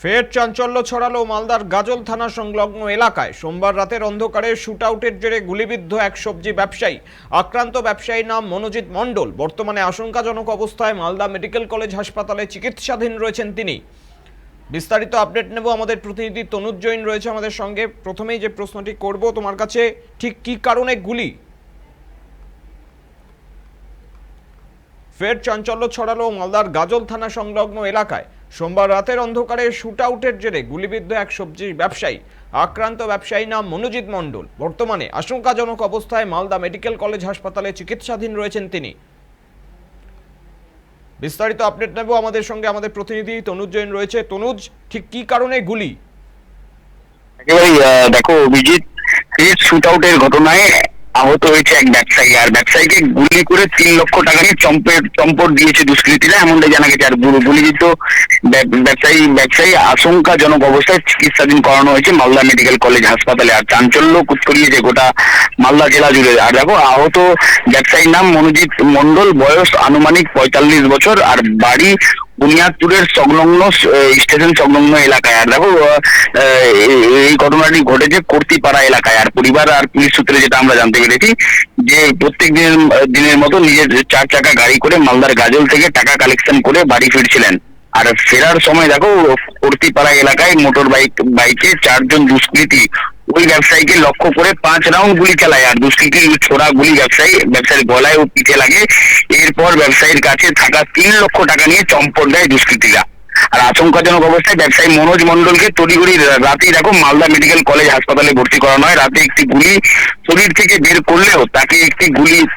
ফের চাঞ্চল্য ছড়ালো মালদার গাজল থানা সংলগ্ন এলাকায়। সোমবার রাতের অন্ধকারে শুটআউটের জেরে গুলিবিদ্ধ এক সবজি ব্যবসায়ী। আক্রান্ত ব্যবসায়ীর নাম মনোজিৎ মণ্ডল। বর্তমানে আশঙ্কাজনক অবস্থায় মালদা মেডিকেল কলেজ হাসপাতালে চিকিৎসাধীন রয়েছেন তিনি। বিস্তারিত আপডেট নেব, আমাদের প্রতিনিধি তনুজ জৈন রয়েছে আমাদের সঙ্গে। প্রথমেই যে প্রশ্নটি করব তোমার কাছে, ঠিক কী কারণে গুলি? ফের চাঞ্চল্য ছড়ালো মালদার গাজল থানা সংলগ্ন এলাকায়। সোমবার রাতের অন্ধকারে শুটআউটের জেরে গুলিবিদ্ধ এক সবজি ব্যবসায়ী। আক্রান্ত ব্যবসায়ীর নাম মনোজিৎ মণ্ডল। বর্তমানে আশঙ্কাজনক অবস্থায় মালদা মেডিকেল কলেজ হাসপাতালে চিকিৎসাধীন রয়েছেন তিনি। বিস্তারিত আপডেট নেব, আমাদের সঙ্গে আমাদের প্রতিনিধি তনুজ জৈন রয়েছে। তনুজ, ঠিক কি কারণে গুলি? একেবারে দেখো অভিজিৎ, এই শুটআউটের ঘটনায় আহত হয়েছে এক ব্যবসায়ী, আর ব্যবসায়ীকে গুলি করে 3 লক্ষ টাকা নিয়ে চম্পট দিয়েছে দুষ্কৃতীরা, এমনটাই জানা গেছে। আর গুলিবিদ্ধ ব্যবসায়ী আশঙ্কাজনক অবস্থায় চিকিৎসাধীন করানো হয়েছে মালদা মেডিকেল কলেজ হাসপাতালে। আর চাঞ্চল্য ছড়িয়েছে গোটা মালদা জেলা জুড়ে। আর দেখো, আহত ব্যবসায়ীর নাম মনোজিৎ মণ্ডল, বয়স আনুমানিক 45 বছর, আর বাড়ি বুনিয়াদপুরের সংলগ্ন স্টেশন সংলগ্ন এলাকায়। আর দেখো, এই ঘটনাটি ঘটেছে কর্তিপাড়া এলাকায়। আর পরিবার আর পুলিশ সূত্রে যেটা আমরা জানতে পেরেছি, যে প্রত্যেক দিনের মতো নিজের 4 চাকা গাড়ি করে মালদার গাজল থেকে টাকা কালেকশন করে বাড়ি ফিরছিলেন। আর ফেরার সময় দেখো, কর্তিপাড়া এলাকায় মোটর বাইকে 4 জন দুষ্কৃতী ওই ব্যবসায়ীকে লক্ষ্য করে 5 রাউন্ড গুলি চালায়। আর দুষ্কৃতীর ছোড়া গুলি ব্যবসায়ীর গলায় ও পিঠে লাগে। এরপর ব্যবসায়ীর কাছে থাকা 3 লক্ষ টাকা নিয়ে চম্পট দেয় দুষ্কৃতীরা। আর আশঙ্কাজনক অবস্থায় ব্যবসায়ী মনোজ মণ্ডলকে তড়িঘড়ি রাতেই দেখো মালদা মেডিকেল কলেজ হাসপাতালে ভর্তি করানো হয়। রাতে একটি গুলি শরীর থেকে বের করলেও তাকে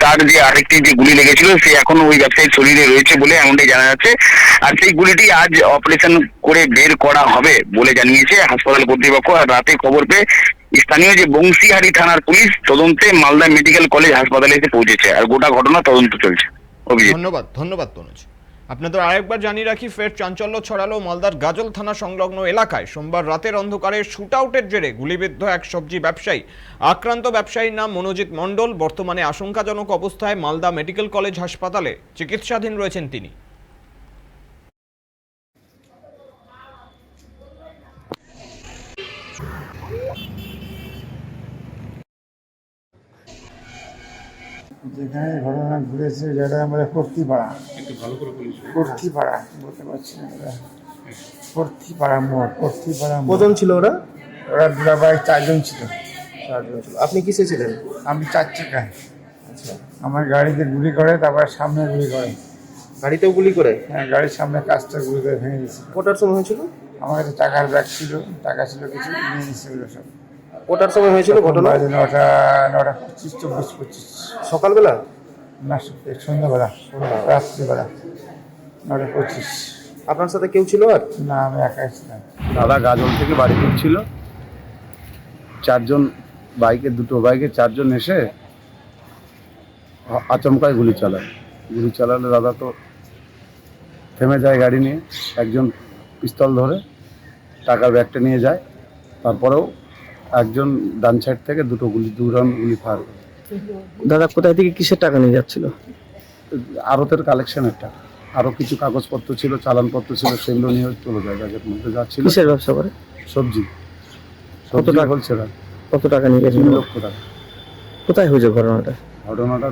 তার যে আরেকটি যে গুলি লেগেছিল, সে এখনো ওই ব্যবসায়ীর শরীরে রয়েছে বলে এমনটাই জানা যাচ্ছে। আর সেই গুলিটি আজ অপারেশন করে বের করা হবে বলে জানিয়েছে হাসপাতাল কর্তৃপক্ষ। আর রাতে খবর পেয়ে স্থানীয় যে বংশীহারি থানার পুলিশ তদন্তে মালদা মেডিকেল কলেজ হাসপাতালে এসে পৌঁছেছে। আর গোটা ঘটনা তদন্ত চলছে। ধন্যবাদ তনুজ। আপনাদের আরেকবার জানিয়ে রাখি, ফের চাঞ্চল্য ছড়ালো মালদার গাজল থানা সংলগ্ন এলাকায়। সোমবার রাতের অন্ধকারে শুটআউটের জেরে গুলিবিদ্ধ এক সবজি ব্যবসায়ী। আক্রান্ত ব্যবসায়ীর নাম মনোজিৎ মণ্ডল। বর্তমানে আশঙ্কাজনক অবস্থায় মালদা মেডিকেল কলেজ হাসপাতালে চিকিৎসাধীন রয়েছেন তিনি। যেখানে ঘটনা ঘুরেছে যেটা আমরা কর্তিপাড়া বলতে পারছি না, কর্তিপাড়া মোড়। কজন ছিল ওরা? ওরা দুরাবাই 4 জন ছিল। আপনি কিসে ছিলেন? আমি 4 চাকায়। আচ্ছা, আমার গাড়িতে গুলি করে, তারপর সামনে গুলি করে। গাড়িতেও গুলি করে? হ্যাঁ, গাড়ির সামনে কাজটা গুলি করে ভেঙে দিয়েছে। কটার সময় হয়েছিল? আমার কাছে টাকার ব্যাগ ছিল, টাকা ছিল কিছু, নিয়ে নিচ্ছে ওগুলো সব। কটার সময় হয়েছিল ঘটনা? 9:25, 24-25 সকালবেলা না, সন্ধ্যাবেলা, রাত্রিবেলা 9:25। আপনার সাথে কেউ ছিল আর? না, আমি একাই ছিলাম। দাদা গাজল থেকে বাড়ি ফিরছিল, 4 জন দুটো বাইকে 4 জন এসে আচমকায় গুলি চালালে দাদা তো থেমে যায় গাড়ি নিয়ে। একজন পিস্তল ধরে টাকার ব্যাগটা নিয়ে যায়। তারপরেও একজন ডান সাইড থেকে 2 রাউন্ড গুলি ফায়ার করে। দাদা কোথায় থেকে কিসের টাকা নিয়ে যাচ্ছিল? আড়তের কালেকশনের টাকা, আরও কিছু কাগজপত্র ছিল, চালানপত্র ছিল, সেগুলো নিয়ে চলে যায়। ব্যাগের মধ্যে যাচ্ছিল। কিসের ব্যবসা করে? সবজি টাকা বলছে না। কত টাকা নিয়ে গেছিল? 3 লক্ষ টাকা। কোথায় হয়েছে ঘটনাটা?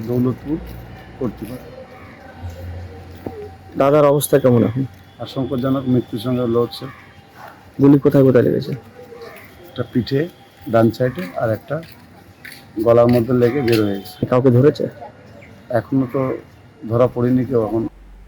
দৌলতপুর কর্তৃপক্ষ। দাদার অবস্থা কেমন এখন? আশঙ্কাজনক, মৃত্যুর সঙ্গে লড়ছে। গুলি কোথায় লেগেছে? একটা পিঠে ডান সাইডে, আর একটা গলার মধ্যে লেগে বের হয়ে গেছে। কাউকে ধরেছে? এখনো তো ধরা পড়েনি কেউ এখন।